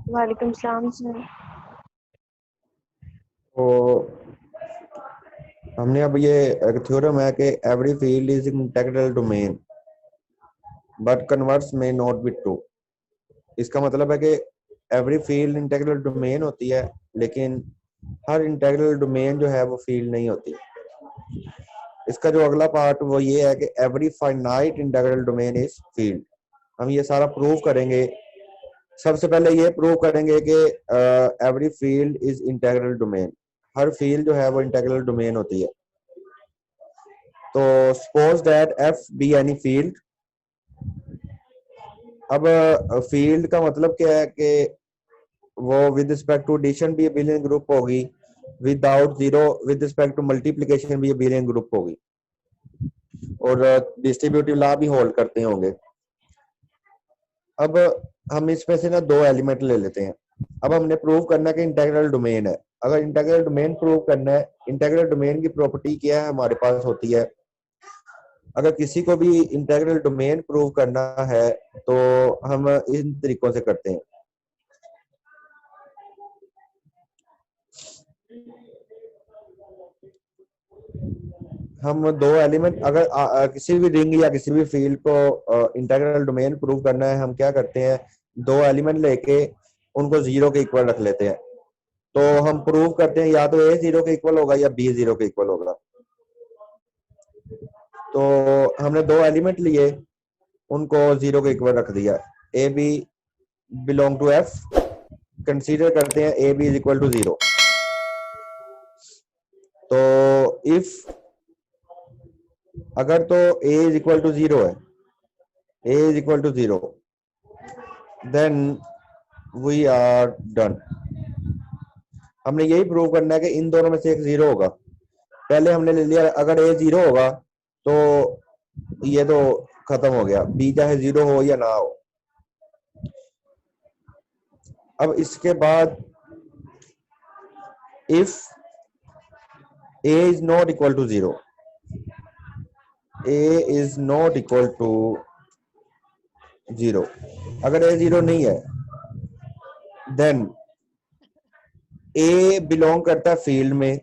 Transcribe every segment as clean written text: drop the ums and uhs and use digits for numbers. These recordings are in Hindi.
वालेकुम सलाम सर। तो हमने अब ये एक थ्योरम है कि every field is integral domain but converse में नॉट बी ट्रू। इसका मतलब है कि एवरी फील्ड इंटेग्रल डोमेन होती है, लेकिन हर इंटेग्रल डोमेन जो है वो फील्ड नहीं होती। इसका जो अगला पार्ट वो ये है कि every finite integral domain is field. हम ये सारा प्रूव करेंगे। सबसे पहले ये प्रूव करेंगे कि every field is integral domain. हर फील्ड जो है वो इंटेग्रल डोमेन होती है। तो suppose that F be any field. अब फील्ड का मतलब क्या है कि वो विद रिस्पेक्ट टू एडिशन भी अबेलियन ग्रुप होगी, without zero with respect to multiplication भी अबेलियन ग्रुप होगी, और डिस्ट्रीब्यूटिव लॉ भी होल्ड करते होंगे। अब हम इसमें से ना दो एलिमेंट ले लेते हैं। अब हमने प्रूव करना है कि इंटेग्रल डोमेन है। अगर इंटेग्रल डोमेन प्रूव करना है, इंटेग्रल डोमेन की प्रॉपर्टी क्या है हमारे पास होती है। अगर किसी को भी इंटेग्रल डोमेन प्रूव करना है तो हम इन तरीकों से करते हैं। हम दो एलिमेंट अगर किसी भी रिंग या किसी भी फील्ड को इंटेग्रल डोमेन प्रूव करना है, हम क्या करते हैं, दो एलिमेंट लेके उनको जीरो के इक्वल रख लेते हैं। तो हम प्रूव करते हैं या तो ए जीरो के इक्वल होगा या बी जीरो के इक्वल होगा। तो हमने दो एलिमेंट लिए, उनको जीरो के इक्वल रख दिया। A B belong to F. Consider करते हैं A B is equal to zero. तो इफ अगर तो A is equal to zero है, A is equal to zero, then we are done. हमने यही प्रूव करना है कि इन दोनों में से एक जीरो होगा। पहले हमने ले लिया अगर ए जीरो होगा तो ये तो खत्म हो गया, बी चाहे जीरो हो या ना हो। अब इसके बाद if A is not equal to zero, A is not equal to zero, अगर ए जीरो नहीं है, देन ए बिलोंग करता है फील्ड में,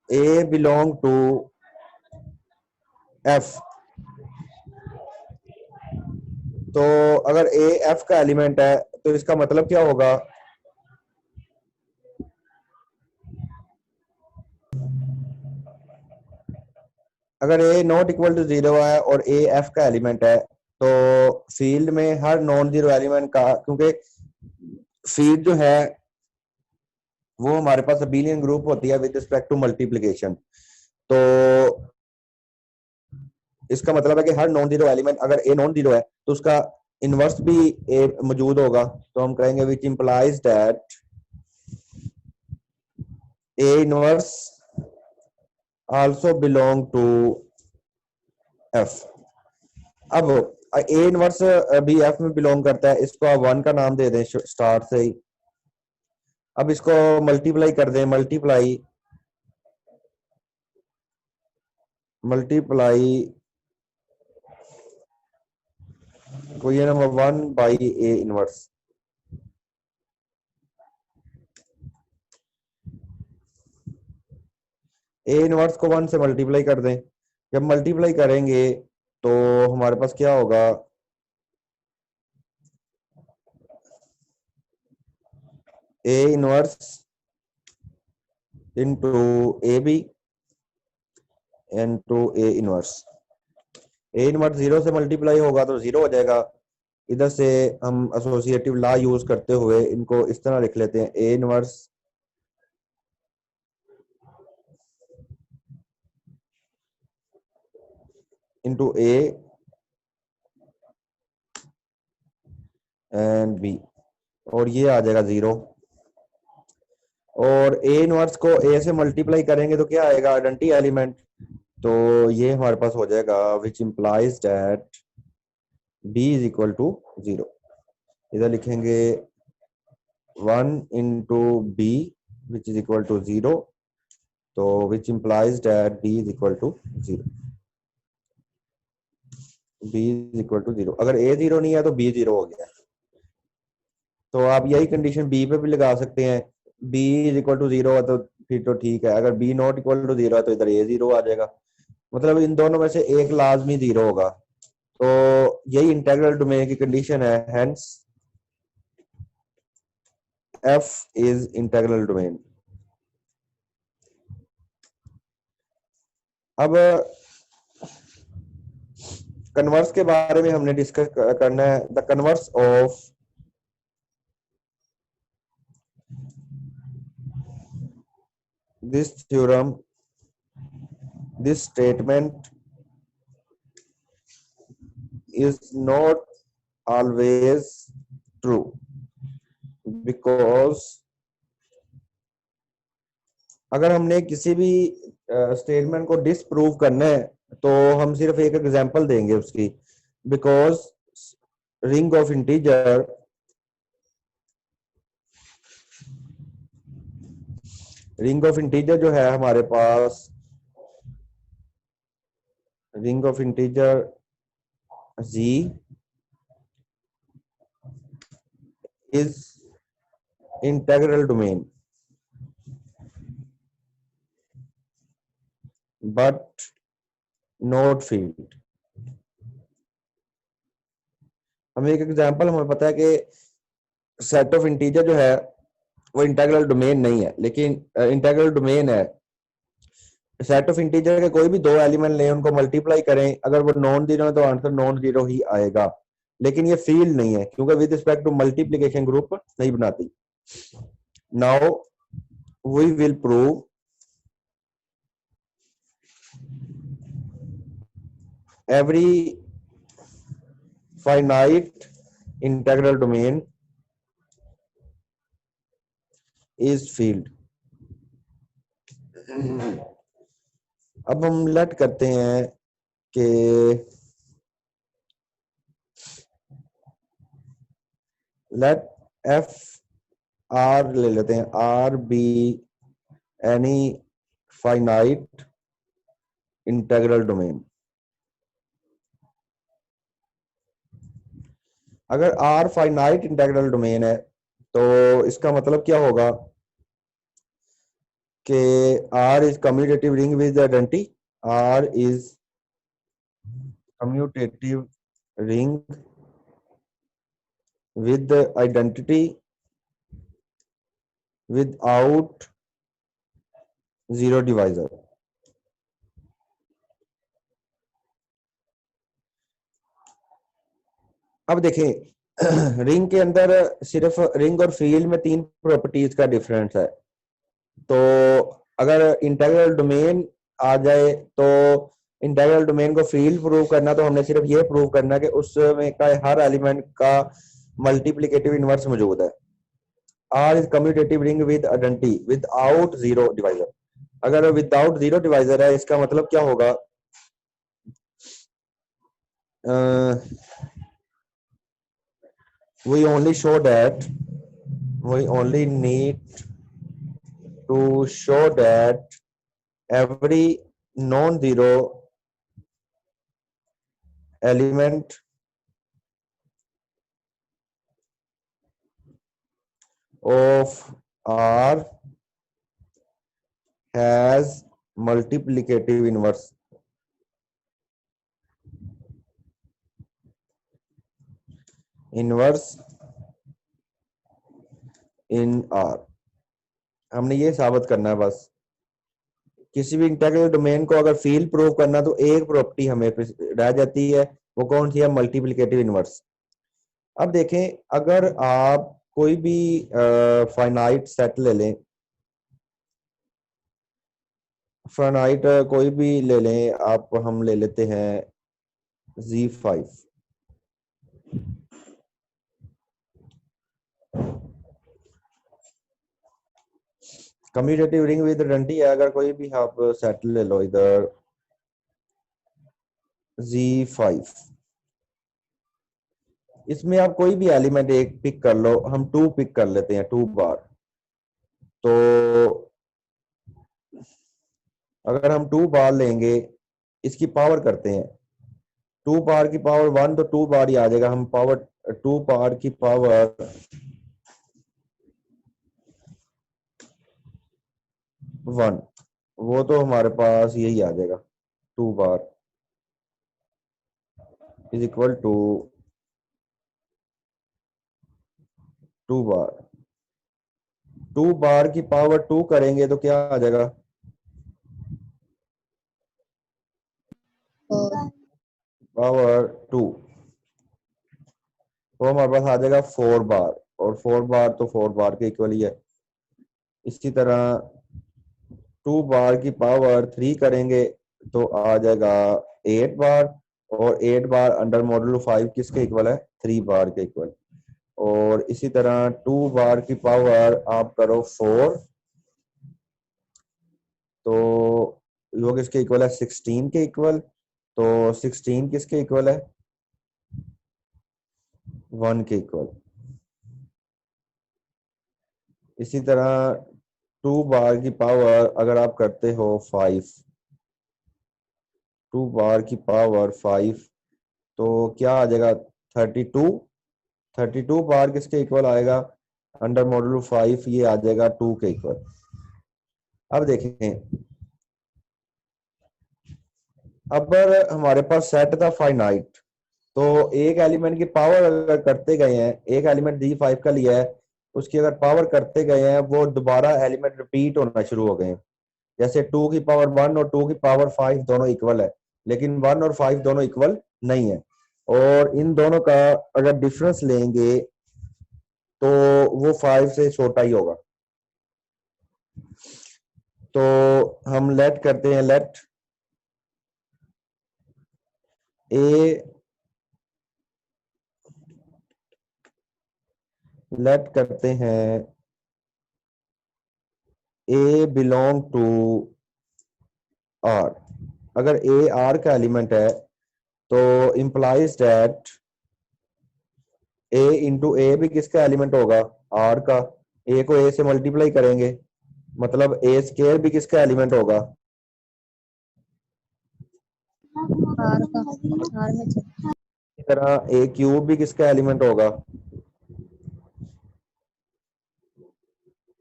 ए बिलोंग टू एफ। तो अगर ए एफ का एलिमेंट है तो इसका मतलब क्या होगा, अगर ए नॉट इक्वल टू जीरो है और ए एफ का एलिमेंट है तो फील्ड में हर नॉन जीरो एलिमेंट का, क्योंकि फील्ड जो है वो हमारे पास अबेलियन ग्रुप होती है विद रिस्पेक्ट टू मल्टीप्लिकेशन। तो इसका मतलब है कि हर नॉन जीरो एलिमेंट, अगर ए नॉन जीरो है तो उसका इनवर्स भी ए मौजूद होगा। तो हम कहेंगे which implies that A inverse also belong to F. अब ए इनवर्स भी एफ में बिलोंग करता है, इसको आप वन का नाम दे दें स्टार्ट से ही। अब इसको मल्टीप्लाई कर दें, multiply multiply question number one by A inverse. A inverse को वन से मल्टीप्लाई कर दें। जब मल्टीप्लाई करेंगे तो हमारे पास क्या होगा, A inverse into A B into A inverse. A inverse zero से मल्टीप्लाई होगा तो जीरो हो जाएगा। इधर से हम एसोसिएटिव लॉ यूज करते हुए इनको इस तरह लिख लेते हैं, A inverse into A and B, और ये आ जाएगा जीरो। और ए इनवर्स को ए से मल्टीप्लाई करेंगे तो क्या आएगा, आइडेंटिटी एलिमेंट। तो ये हमारे पास हो जाएगा which implies that B is equal to zero. इधर लिखेंगे one into B which is equal to zero. तो which implies that B is equal to zero, B is equal to zero. अगर ए जीरो नहीं है तो बी जीरो हो गया। तो आप यही कंडीशन बी पे भी लगा सकते हैं। B is equal to zero है तो फिर तो ठीक है, अगर B not equal to zero है तो इधर ए जीरो आ जाएगा, मतलब इन दोनों में से एक लाजमी जीरो होगा। तो यही इंटीग्रल डोमेन की कंडीशन है, hence F is integral domain. अब कन्वर्स के बारे में हमने डिस्कस करना है। The converse of this theorem, this statement is not always true because अगर हमने किसी भी स्टेटमेंट को डिसप्रूव करना है तो हम सिर्फ एक एग्जांपल देंगे उसकी। बिकॉज रिंग ऑफ इंटीजर जो है हमारे पास, ring of integer z is integral domain but not field। हमें एक एग्जांपल, हमें पता है कि सेट ऑफ इंटीजर जो है वो इंटीग्रल डोमेन नहीं है, लेकिन इंटीग्रल डोमेन है। सेट ऑफ इंटीजर के कोई भी दो एलिमेंट लें, उनको मल्टीप्लाई करें, अगर वो नॉन जीरो है तो आंसर नॉन जीरो ही आएगा। लेकिन ये फील्ड नहीं है क्योंकि with respect to multiplication group नहीं बनाती। Now we will prove every finite integral domain is field। अब हम लेट करते हैं कि लेट एफ आर ले लेते हैं, R be any finite integral domain. अगर आर फाइनाइट इंटीग्रल डोमेन है तो इसका मतलब क्या होगा कि R is commutative ring with identity, R is commutative ring with identity without zero divisor। अब देखें रिंग के अंदर सिर्फ रिंग और फील्ड में तीन प्रॉपर्टीज का डिफरेंस है। तो अगर इंटीग्रल डोमेन आ जाए तो इंटीग्रल डोमेन को फील्ड प्रूव करना, तो हमने सिर्फ ये प्रूव करना कि उसमें का हर एलिमेंट का मल्टीप्लिकेटिव इनवर्स मौजूद है। R is commutative ring with identity without zero divisor. अगर विदाउट जीरो डिवाइजर है इसका मतलब क्या होगा, we only show that we only need to show that every non-zero element of R has multiplicative inverse। Inverse in are, हमने ये साबित करना है बस। किसी भी इंटीग्रल डोमेन को अगर फील्ड प्रूव करना तो एक प्रॉपर्टी हमें रह जाती है, वो कौन सी है, मल्टीप्लिकेटिव इनवर्स। अब देखें अगर आप कोई भी फाइनाइट सेट ले लें, फाइनाइट कोई भी ले लें आप, हम ले लेते हैं Z5। Commutative ring with identity है, अगर कोई भी आप सेट ले लो इधर Z5, इसमें आप कोई भी एलिमेंट एक पिक कर लो, हम 2 पिक कर लेते हैं 2 बार। तो अगर हम 2 बार लेंगे, इसकी पावर करते हैं, 2 बार की पावर 1 तो 2 बार ही आ जाएगा। हम पावर 2 बार की पावर 1, वो तो हमारे पास यही आ जाएगा, 2 बार इज इक्वल टू 2 बार। 2 बार की पावर 2 करेंगे तो क्या आ जाएगा, पावर 2, वो हमारे पास आ जाएगा 4 बार, और 4 बार तो 4 बार के इक्वल ही है। इसी तरह 2 बार की पावर 3 करेंगे तो आ जाएगा 8 बार, और 8 बार अंडर मॉडुलो 5 किसके इक्वल है, 3 बार के इक्वल। और इसी तरह 2 बार की पावर आप करो 4, तो वो किसके इक्वल है, 16 के इक्वल। तो 16 किसके इक्वल है, 1 के इक्वल। इसी तरह 2 बार की पावर अगर आप करते हो 5, 2 बार की पावर 5 तो क्या आ जाएगा, 32। 32 बार किसके इक्वल आएगा, अंडर मॉडुलो 5 ये आ जाएगा 2 के इक्वल। अब देखें, अब हमारे पास सेट था फाइनाइट, तो एक एलिमेंट की पावर अगर करते गए हैं, एक एलिमेंट D5 का लिया है, उसकी अगर पावर करते गए हैं, वो दोबारा एलिमेंट रिपीट होना शुरू हो गए हैं। जैसे 2 की पावर 1 और 2 की पावर 5 दोनों इक्वल है, लेकिन 1 और 5 दोनों इक्वल नहीं है, और इन दोनों का अगर डिफरेंस लेंगे तो वो 5 से छोटा ही होगा। तो हम लेट करते हैं, ए लेट करते हैं ए बिलोंग टू आर। अगर ए आर का एलिमेंट है तो इंप्लाइज दैट ए इंटू ए भी किसका एलिमेंट होगा, आर का। ए को ए से मल्टीप्लाई करेंगे, मतलब ए स्केयर भी किसका एलिमेंट होगा, आर का, आर में से। इसी तरह ए क्यूब भी किसका एलिमेंट होगा,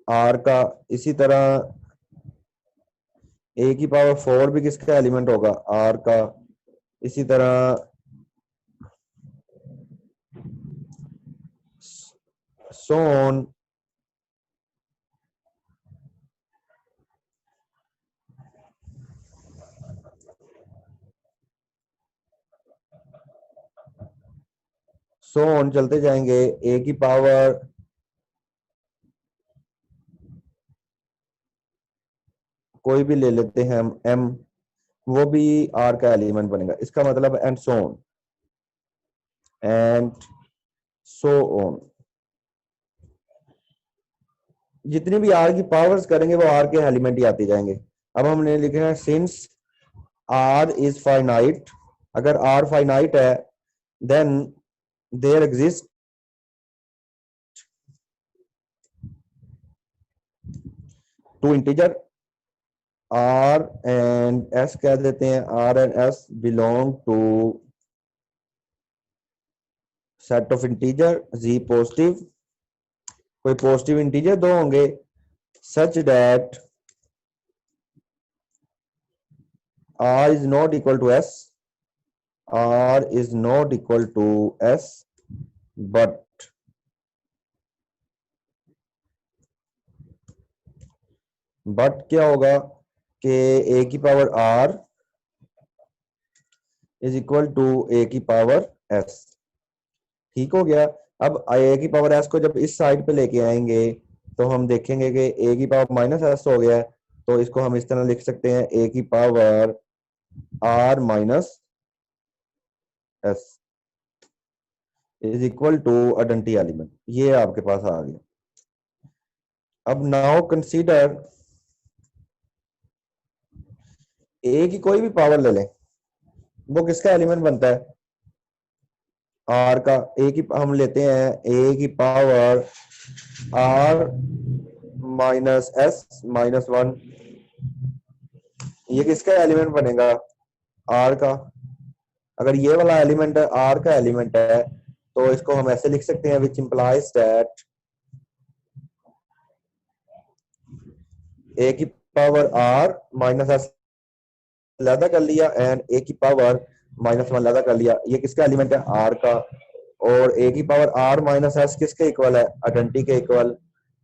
आर का। इसी तरह ए की पावर 4 भी किसका एलिमेंट होगा, आर का। इसी तरह सोन सोन चलते जाएंगे। ए की पावर कोई भी ले लेते हैं हम, एम, वो भी आर का एलिमेंट बनेगा, इसका मतलब and so on and so on. जितनी भी आर की पावर्स करेंगे वो आर के एलिमेंट ही आते जाएंगे। अब हमने लिखना है सिंस आर इज फाइनाइट, अगर आर फाइनाइट है then there exist two integer R and S, कह देते हैं R and S belong to set of integer G positive, कोई पॉजिटिव इंटीजर दो होंगे, such that r is not equal to s, r is not equal to s, but क्या होगा कि a की power r is equal to a की पावर s। ठीक हो गया। अब a की पावर s को जब इस साइड पे लेके आएंगे तो हम देखेंगे कि a की पावर माइनस s हो गया है, तो इसको हम इस तरह लिख सकते हैं a की power r minus s is equal to identity element, ये आपके पास आ गया। अब नाउ कंसीडर ए की कोई भी पावर ले लें, वो किसका एलिमेंट बनता है, आर का। ए की हम लेते हैं ए की power R minus S minus 1, ये किसका एलिमेंट बनेगा, आर का। अगर ये वाला एलिमेंट आर का एलिमेंट है तो इसको हम ऐसे लिख सकते हैं, विच इंप्लाइज दैट ए की पावर आर माइनस एस अलहदा कर लिया एंड ए की पावर माइनस वन अलहदा कर लिया। ये किसका एलिमेंट है? आर का। और ए की पावर आर माइनस एस किसके इक्वल है? आइडेंटिटी के इक्वल।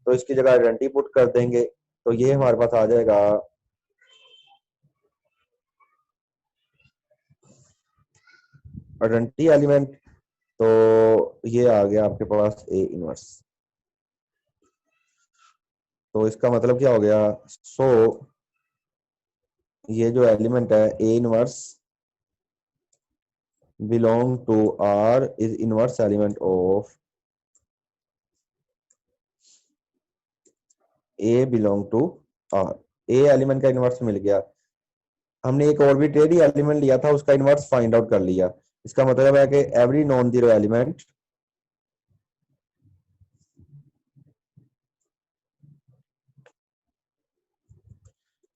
तो इसकी जगह आइडेंटिटी पुट कर देंगे तो ये हमारे पास आ जाएगा आइडेंटिटी एलिमेंट। तो ये आ गया आपके पास ए इनवर्स। तो इसका मतलब क्या हो गया? सो ये जो एलिमेंट है A inverse belong to R is inverse element of A belong to R. A element का इनवर्स मिल गया। हमने एक आर्बिट्रेरी एलिमेंट लिया था उसका इनवर्स फाइंड आउट कर लिया। इसका मतलब है कि every non zero element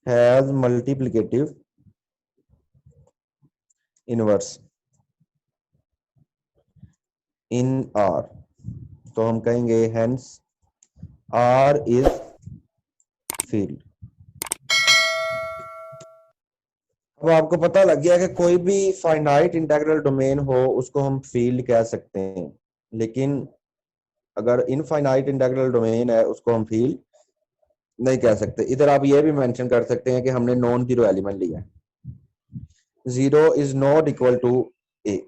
has multiplicative inverse in are. तो हम कहेंगे हेंस आर इज फील्ड। अब आपको पता लग गया कि कोई भी फाइनाइट इंटीग्रल डोमेन हो उसको हम फील्ड कह सकते हैं, लेकिन अगर इनफाइनाइट इंटीग्रल डोमेन है उसको हम फील्ड नहीं कह सकते। इधर आप ये भी मेंशन कर सकते हैं कि हमने नॉन जीरो एलिमेंट लिया है, zero is not equal to A.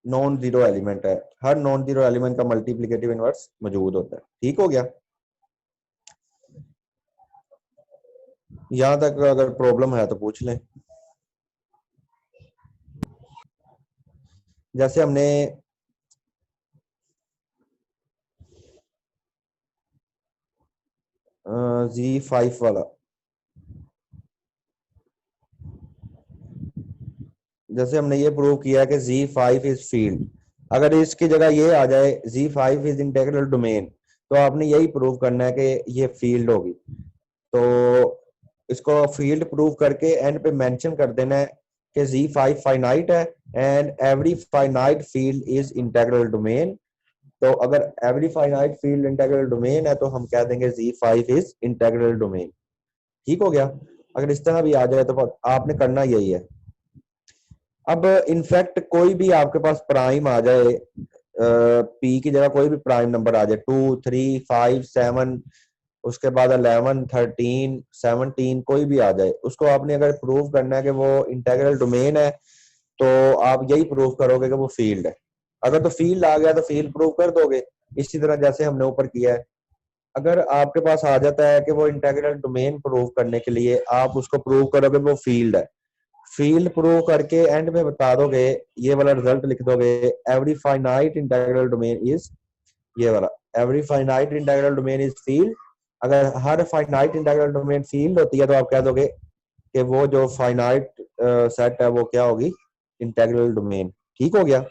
Non zero element है, हर नॉन जीरो एलिमेंट का मल्टीप्लिकेटिव इनवर्स मौजूद होता है। ठीक हो गया? यहां तक अगर प्रॉब्लम है तो पूछ लें। जैसे हमने Z5 वाला, जैसे हमने ये प्रूव किया कि Z5 इज फील्ड। अगर इसकी जगह ये आ जाए Z5 इज इंटीग्रल डोमेन, तो आपने यही प्रूव करना है कि ये फील्ड होगी। तो इसको फील्ड प्रूव करके एंड पे मेंशन कर देना है कि Z5 फाइनाइट है and every finite field is integral domain. तो अगर every finite field integral domain है तो हम कह देंगे Z5 इज इंटीग्रल डोमेन। ठीक हो गया? अगर इस तरह भी आ जाए तो आपने करना यही है। अब इनफैक्ट कोई भी आपके पास प्राइम आ जाए, पी की जगह कोई भी प्राइम नंबर आ जाए, 2, 3, 5, 7, उसके बाद 11, 13, 17 कोई भी आ जाए, उसको आपने अगर प्रूव करना है कि वो इंटीग्रल डोमेन है तो आप यही प्रूव करोगे कि वो फील्ड है। अगर तो फील्ड आ गया तो फील्ड प्रूव कर दोगे, इसी तरह जैसे हमने ऊपर किया है। अगर आपके पास आ जाता है कि वो इंटीग्रल डोमेन प्रूव करने के लिए आप उसको प्रूव करोगे वो फील्ड है, फील्ड प्रूव करके एंड में बता दोगे, ये वाला रिजल्ट लिख दोगे, every finite integral domain is, ये वाला every finite integral domain is field. अगर हर फाइनाइट इंटीग्रल डोमेन फील्ड होती है तो आप कह दोगे कि वो जो फाइनाइट सेट है वो क्या होगी? Integral domain. ठीक हो गया?